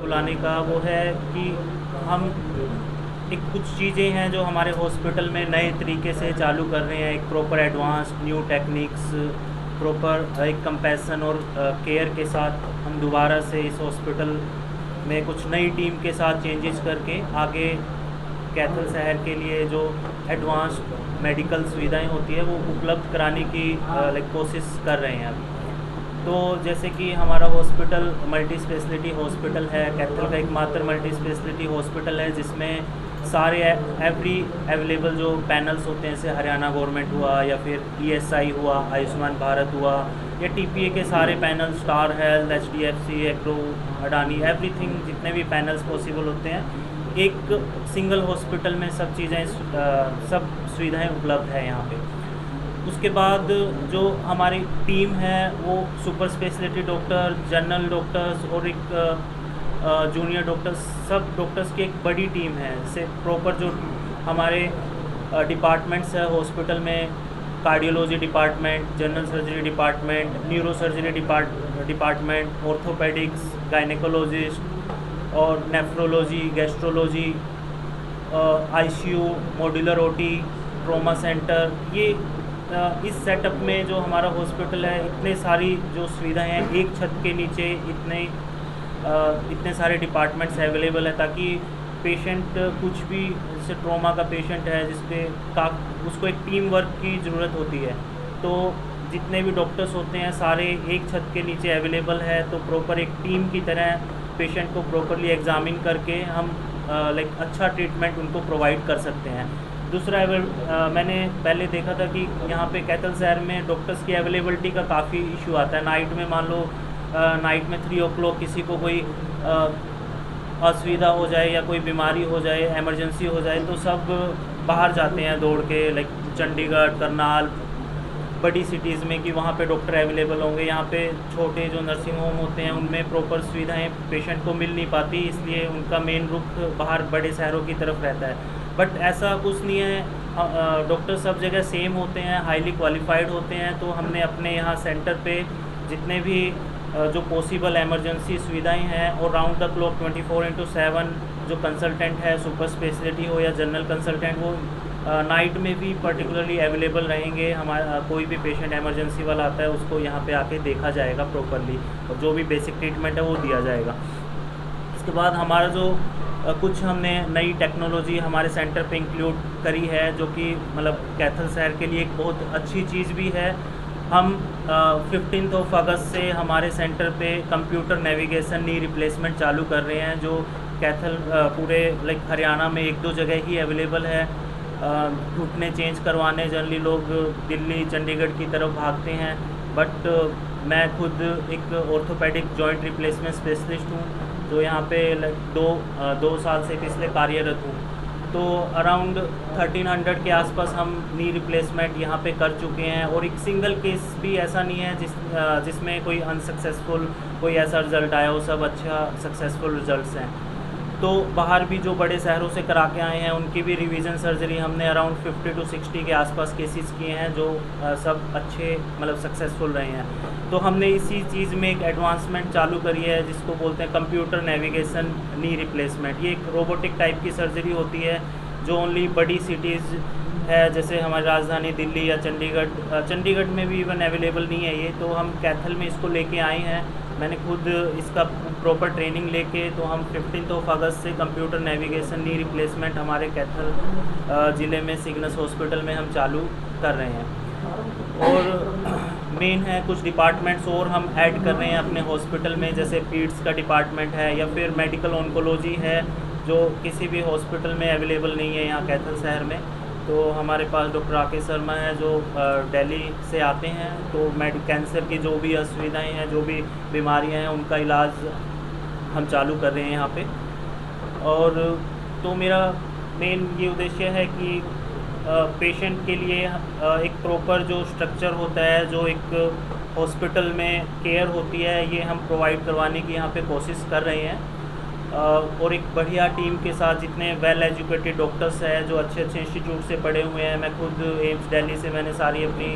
बुलाने का वो है कि हम एक कुछ चीज़ें हैं जो हमारे हॉस्पिटल में नए तरीके से चालू कर रहे हैं। एक proper advanced new techniques, proper एक कंपैशन और केयर के साथ हम दोबारा से इस हॉस्पिटल में कुछ नई टीम के साथ चेंजेस करके आगे कैथल शहर के लिए जो एडवांस्ड मेडिकल सुविधाएं होती है वो उपलब्ध कराने की कोशिश कर रहे हैं अभी। तो जैसे कि हमारा हॉस्पिटल मल्टी स्पेशलिटी हॉस्पिटल है, कैथल का एकमात्र मल्टी स्पेशलिटी हॉस्पिटल है जिसमें सारे एवरी अवेलेबल जो पैनल्स होते हैं, जैसे हरियाणा गवर्नमेंट हुआ या फिर ईएसआई हुआ, आयुष्मान भारत हुआ, या टीपीए के सारे panel, star health, HDFC, agro, Adani, everything, जितने भी पैनल्स पॉसिबल होते हैं एक सिंगल हॉस्पिटल में सब चीज़ें सब सुविधाएं उपलब्ध है यहाँ पे। उसके बाद जो हमारी टीम है वो super speciality doctor, general doctors और एक जूनियर डॉक्टर्स, सब डॉक्टर्स की एक बड़ी टीम है। जैसे प्रॉपर जो हमारे डिपार्टमेंट्स है हॉस्पिटल में, cardiology department, general surgery department, neuro surgery department, orthopaedics, gynaecologist और nephrology, gastrology, ICU, modular OT, trauma centre, ये इस सेटअप में जो हमारा हॉस्पिटल है इतने सारी जो सुविधाएं हैं एक छत के नीचे, इतने सारे डिपार्टमेंट्स अवेलेबल है ताकि पेशेंट कुछ भी, जैसे ट्रॉमा का पेशेंट है जिसके का उसको एक टीम वर्क की ज़रूरत होती है, तो जितने भी डॉक्टर्स होते हैं सारे एक छत के नीचे अवेलेबल है। तो प्रॉपर एक टीम की तरह पेशेंट को प्रॉपरली एग्जामिन करके हम अच्छा ट्रीटमेंट उनको प्रोवाइड कर सकते हैं। दूसरा मैंने पहले देखा था कि यहाँ पे कैथल शहर में डॉक्टर्स की अवेलेबिलिटी का काफ़ी इशू आता है। नाइट में मान लो नाइट में 3 o'clock किसी को कोई असुविधा हो जाए या कोई बीमारी हो जाए, इमरजेंसी हो जाए, तो सब बाहर जाते हैं दौड़ के, चंडीगढ़, करनाल, बड़ी सिटीज़ में कि वहाँ पे डॉक्टर अवेलेबल होंगे। यहाँ पे छोटे जो नर्सिंग होम होते हैं उनमें प्रॉपर सुविधाएं पेशेंट को मिल नहीं पाती, इसलिए उनका मेन रुख बाहर बड़े शहरों की तरफ रहता है। बट ऐसा कुछ नहीं है, डॉक्टर सब जगह सेम होते हैं, हाईली क्वालिफाइड होते हैं। तो हमने अपने यहाँ सेंटर पे जितने भी जो पॉसिबल इमरजेंसी सुविधाएं हैं और राउंड द क्लॉक 24/7 जो कंसल्टेंट है, सुपर स्पेशलिटी हो या जनरल कंसल्टेंट, वो नाइट में भी पर्टिकुलरली अवेलेबल रहेंगे। हमारा कोई भी पेशेंट इमरजेंसी वाला आता है उसको यहाँ पे आके देखा जाएगा प्रॉपरली और जो भी बेसिक ट्रीटमेंट है वो दिया जाएगा। इसके बाद हमारा जो कुछ हमने नई टेक्नोलॉजी हमारे सेंटर पे इंक्लूड करी है, जो कि मतलब कैथल शहर के लिए एक बहुत अच्छी चीज़ भी है। हम 15 अगस्त से हमारे सेंटर पे कंप्यूटर नेविगेशन नी रिप्लेसमेंट चालू कर रहे हैं, जो कैथल पूरे हरियाणा में 1-2 जगह ही अवेलेबल है। घुटने चेंज करवाने जनरली लोग दिल्ली, चंडीगढ़ की तरफ भागते हैं, बट मैं खुद एक ऑर्थोपेडिक जॉइंट रिप्लेसमेंट स्पेशलिस्ट हूँ, जो यहाँ पे 2 साल से पिछले कार्यरत हूँ। तो अराउंड 1300 के आसपास हम नी रिप्लेसमेंट यहाँ पे कर चुके हैं और एक सिंगल केस भी ऐसा नहीं है जिसमें कोई अनसक्सेसफुल कोई ऐसा रिज़ल्ट आया हो, सब अच्छा सक्सेसफुल रिज़ल्ट्स हैं। तो बाहर भी जो बड़े शहरों से करा के आए हैं उनकी भी रिवीजन सर्जरी हमने अराउंड 50 to 60 के आसपास केसेस किए हैं, जो सब अच्छे मतलब सक्सेसफुल रहे हैं। तो हमने इसी चीज़ में एक एडवांसमेंट चालू करी है जिसको बोलते हैं कंप्यूटर नेविगेशन नी रिप्लेसमेंट। ये एक रोबोटिक टाइप की सर्जरी होती है जो ओनली बड़ी सिटीज़ है, जैसे हमारी राजधानी दिल्ली या चंडीगढ़ में भी इवन अवेलेबल नहीं है ये। तो हम कैथल में इसको लेके आए हैं, मैंने खुद इसका प्रॉपर ट्रेनिंग लेके, तो हम 15 अगस्त से कंप्यूटर नेविगेशन नी रिप्लेसमेंट हमारे कैथल ज़िले में सिग्नस हॉस्पिटल में हम चालू कर रहे हैं। और मेन है कुछ डिपार्टमेंट्स और हम ऐड कर रहे हैं अपने हॉस्पिटल में, जैसे पीड्स का डिपार्टमेंट है या फिर मेडिकल ऑन्कोलॉजी है, जो किसी भी हॉस्पिटल में अवेलेबल नहीं है यहाँ कैथल शहर में। तो हमारे पास डॉक्टर राकेश शर्मा है जो दिल्ली से आते हैं, तो कैंसर की जो भी असुविधाएं हैं, जो भी बीमारियां हैं, उनका इलाज हम चालू कर रहे हैं यहाँ पे। और तो मेरा मेन ये उद्देश्य है कि पेशेंट के लिए एक प्रॉपर जो स्ट्रक्चर होता है, जो एक हॉस्पिटल में केयर होती है, ये हम प्रोवाइड करवाने की यहाँ पे कोशिश कर रहे हैं। और एक बढ़िया टीम के साथ, जितने वेल एजुकेटेड डॉक्टर्स हैं जो अच्छे अच्छे इंस्टीट्यूट से पढ़े हुए हैं। मैं खुद एम्स दिल्ली से मैंने सारी अपनी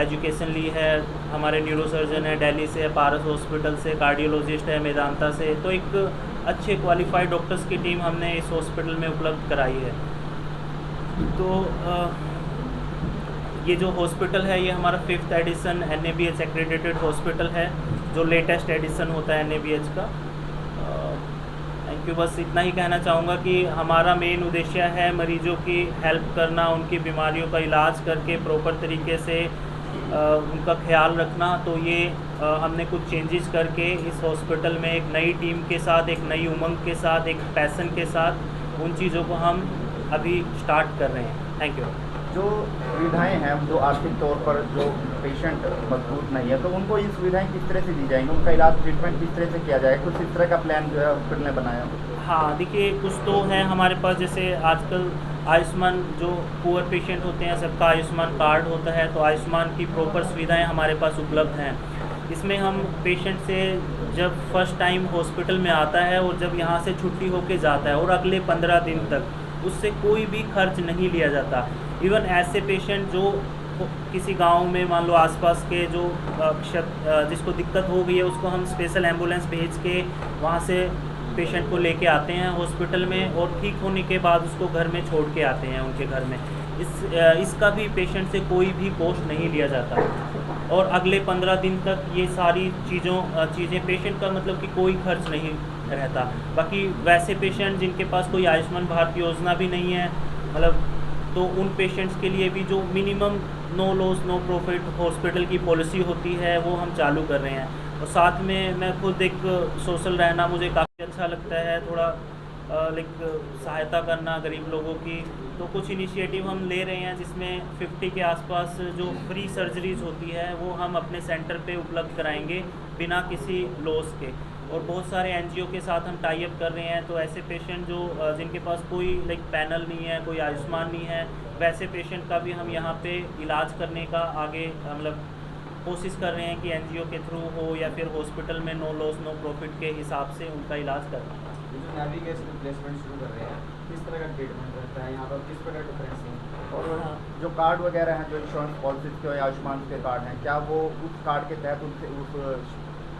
एजुकेशन ली है, हमारे न्यूरोसर्जन है दिल्ली से, पारस हॉस्पिटल से, कार्डियोलॉजिस्ट है मेदांता से। तो एक अच्छे क्वालिफाइड डॉक्टर्स की टीम हमने इस हॉस्पिटल में उपलब्ध कराई है। तो ये जो हॉस्पिटल है ये हमारा 5th addition NABH accredited hospital है, जो लेटेस्ट एडिशन होता है NABH का। Thank you. बस इतना ही कहना चाहूँगा कि हमारा मेन उद्देश्य है मरीजों की हेल्प करना, उनकी बीमारियों का इलाज करके प्रॉपर तरीके से उनका ख्याल रखना। तो ये हमने कुछ चेंजेस करके इस हॉस्पिटल में एक नई टीम के साथ, एक नई उमंग के साथ, एक पैशन के साथ उन चीज़ों को हम अभी स्टार्ट कर रहे हैं। Thank you. जो सुविधाएं हैं, जो आर्थिक तौर पर जो पेशेंट मजबूत नहीं है, तो उनको ये सुविधाएं किस तरह से दी जाएंगी, उनका इलाज ट्रीटमेंट किस तरह से किया जाएगा, कुछ इस तरह का प्लान जो है हॉस्पिटल ने बनाया? हाँ, देखिए कुछ तो है हमारे पास, जैसे आजकल आयुष्मान जो पुअर पेशेंट होते हैं सबका आयुष्मान कार्ड होता है, तो आयुष्मान की प्रॉपर सुविधाएं हमारे पास उपलब्ध हैं। इसमें हम पेशेंट से जब फर्स्ट टाइम हॉस्पिटल में आता है और जब यहाँ से छुट्टी होके जाता है और अगले 15 दिन तक उससे कोई भी खर्च नहीं लिया जाता। इवन ऐसे पेशेंट जो किसी गांव में मान लो आसपास के जो जिसको दिक्कत हो गई है, उसको हम स्पेशल एम्बुलेंस भेज के वहाँ से पेशेंट को लेके आते हैं हॉस्पिटल में, और ठीक होने के बाद उसको घर में छोड़ के आते हैं उनके घर में। इसका भी पेशेंट से कोई भी कॉस्ट नहीं लिया जाता, और अगले 15 दिन तक ये सारी चीज़ें पेशेंट का मतलब कि कोई खर्च नहीं रहता। बाकी वैसे पेशेंट जिनके पास कोई आयुष्मान भारत योजना भी नहीं है, मतलब तो उन पेशेंट्स के लिए भी जो minimum no loss no profit hospital की पॉलिसी होती है वो हम चालू कर रहे हैं। और साथ में मैं खुद एक सोशल रहना मुझे काफ़ी अच्छा लगता है, थोड़ा सहायता करना गरीब लोगों की। तो कुछ इनिशिएटिव हम ले रहे हैं जिसमें 50 के आसपास जो फ्री सर्जरीज होती है वो हम अपने सेंटर पे उपलब्ध कराएंगे बिना किसी लॉस के। और बहुत सारे NGO के साथ हम टाई अप कर रहे हैं, तो ऐसे पेशेंट जो जिनके पास कोई पैनल नहीं है, कोई आयुष्मान नहीं है, वैसे पेशेंट का भी हम यहाँ पे इलाज करने का आगे मतलब कोशिश कर रहे हैं कि NGO के थ्रू हो या फिर हॉस्पिटल में नो लॉस नो प्रॉफिट के हिसाब से उनका इलाज करना। नेविगेशन रिप्लेसमेंट शुरू कर रहे हैं, किस तरह का ट्रीटमेंट रहता है यहाँ पर, किस प्रकार डिफरेंस है? और जो कार्ड वगैरह हैं, जो इंश्योरेंस पॉलिसीज के आयुष्मान के कार्ड हैं, क्या वो उस कार्ड के तहत उनसे उस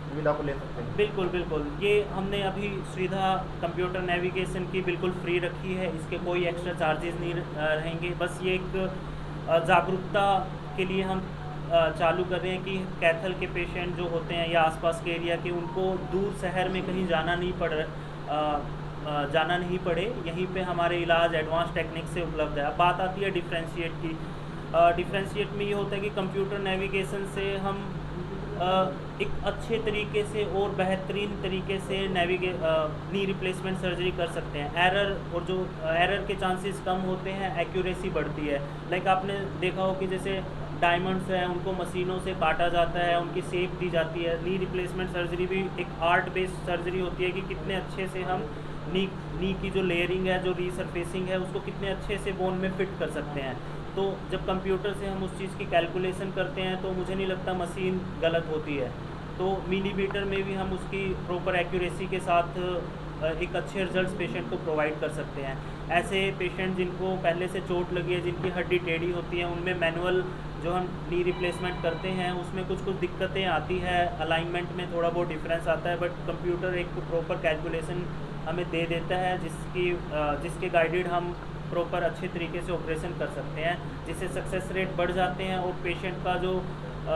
सुविधा को ले सकते हैं? बिल्कुल बिल्कुल। ये हमने अभी सुविधा कंप्यूटर नेविगेशन की बिल्कुल फ्री रखी है, इसके कोई एक्स्ट्रा चार्जेस नहीं रहेंगे। बस ये एक जागरूकता के लिए हम चालू कर रहे हैं कि कैथल के पेशेंट जो होते हैं या आसपास के एरिया के, उनको दूर शहर में कहीं जाना नहीं पड़े। यहीं पे हमारे इलाज एडवांस टेक्निक से उपलब्ध है। अब बात आती है डिफ्रेंशिएट की। डिफ्रेंशिएट में ये होता है कि कंप्यूटर नेविगेशन से हम एक अच्छे तरीके से और बेहतरीन तरीके से नी रिप्लेसमेंट सर्जरी कर सकते हैं। एरर के चांसेस कम होते हैं, एक्यूरेसी बढ़ती है। आपने देखा हो कि जैसे डायमंड्स हैं, उनको मशीनों से काटा जाता है, उनकी शेप दी जाती है। नी रिप्लेसमेंट सर्जरी भी एक आर्ट बेस्ड सर्जरी होती है कि कितने अच्छे से हम नी की जो लेयरिंग है, जो रीसरफेसिंग है, उसको कितने अच्छे से बोन में फिट कर सकते हैं। तो जब कंप्यूटर से हम उस चीज़ की कैलकुलेशन करते हैं तो मुझे नहीं लगता मशीन गलत होती है। तो मिलीमीटर में भी हम उसकी प्रॉपर एक्यूरेसी के साथ एक अच्छे रिजल्ट्स पेशेंट को प्रोवाइड कर सकते हैं। ऐसे पेशेंट जिनको पहले से चोट लगी है, जिनकी हड्डी टेढ़ी होती है, उनमें मैनुअल जो हम नी रिप्लेसमेंट करते हैं उसमें कुछ दिक्कतें आती है, अलाइनमेंट में थोड़ा बहुत डिफरेंस आता है, बट कंप्यूटर एक प्रॉपर कैलकुलेशन हमें दे देता है जिसके गाइडेड हम प्रॉपर अच्छे तरीके से ऑपरेशन कर सकते हैं, जिससे सक्सेस रेट बढ़ जाते हैं। और पेशेंट का जो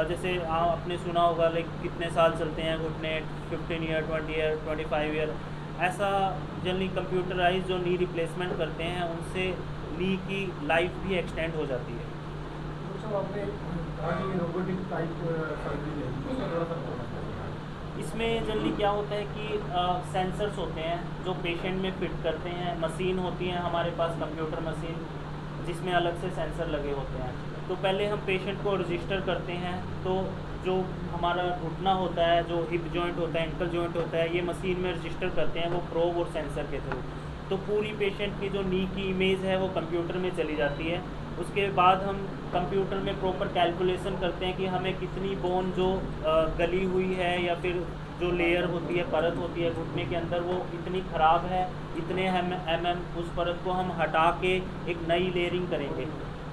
जैसे आपने सुना होगा कितने साल चलते हैं घुटने, 15 ईयर 20 ईयर 25 ईयर, ऐसा जनरली कंप्यूटराइज जो नी रिप्लेसमेंट करते हैं उनसे नी की लाइफ भी एक्सटेंड हो जाती है। इसमें जनरली क्या होता है कि सेंसर्स होते हैं जो पेशेंट में फिट करते हैं, मशीन होती है हमारे पास कंप्यूटर मशीन जिसमें अलग से सेंसर लगे होते हैं। तो पहले हम पेशेंट को रजिस्टर करते हैं, तो जो हमारा घुटना होता है, जो हिप जॉइंट होता है, एंकल जॉइंट होता है, ये मशीन में रजिस्टर करते हैं वो प्रोब और सेंसर के थ्रू। तो पूरी पेशेंट की जो नी की इमेज है वो कंप्यूटर में चली जाती है। उसके बाद हम कंप्यूटर में प्रॉपर कैलकुलेशन करते हैं कि हमें कितनी बोन जो गली हुई है या फिर जो लेयर होती है, परत होती है घुटने के अंदर, वो इतनी ख़राब है, इतने mm उस परत को हम हटा के एक नई लेयरिंग करेंगे।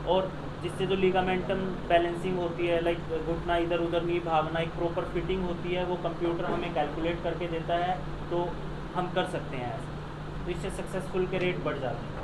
और जिससे जो लिगामेंटम बैलेंसिंग होती है, लाइक घुटना इधर उधर नहीं भागना, एक प्रॉपर फिटिंग होती है, वो कंप्यूटर हमें कैलकुलेट करके देता है, तो हम कर सकते हैं ऐसे। तो इससे सक्सेसफुल के रेट बढ़ जाते हैं।